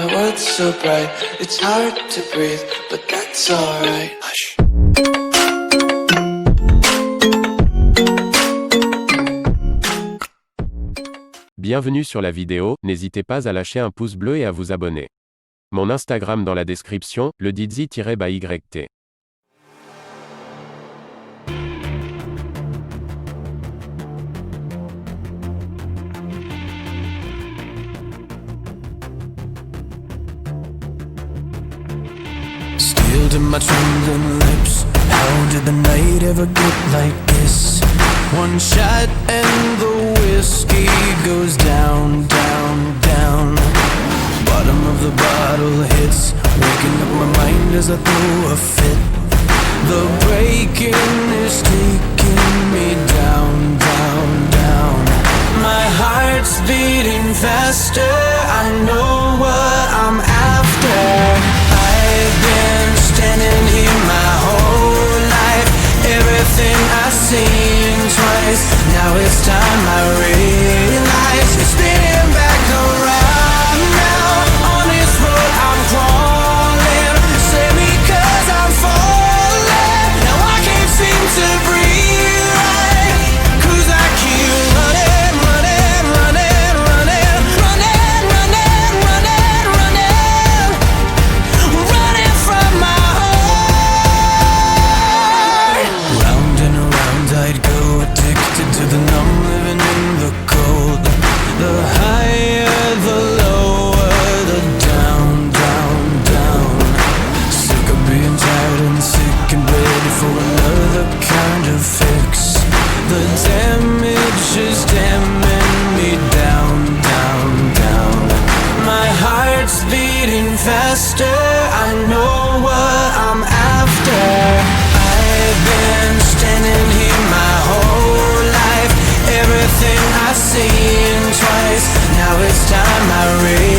My world's so bright, it's hard to breathe, but that's alright. Hush. Bienvenue sur la vidéo, n'hésitez pas à lâcher un pouce bleu et à vous abonner. Mon Instagram dans la description, le Didzy-YT. Still to my trembling lips. How did the night ever get like this? One shot and the whiskey goes down, down, down. Bottom of the bottle hits, waking up my mind as I throw a fit. The breaking is taking me down, down, down. My heart's beating faster, I know what I'm after. I've been standing here my whole life. Everything I've seen twice. Now it's time I realize it's spinning back around now. On this road I'm crawling. Save me 'cause I'm falling. Now I can't seem to breathe right. 'Cause I keep running, running, running, running, running, running, running, running, running from my heart. Round and around I'd go, addicted to the numb, living in the cold. The higher, the lower, the down, down, down. Sick of being tired and sick and ready for another kind of fix. The damage is damning me down, down, down. My heart's beating faster, I know what I'm after. I've been standing here my whole life. Everything I've seen twice. Now it's time I realize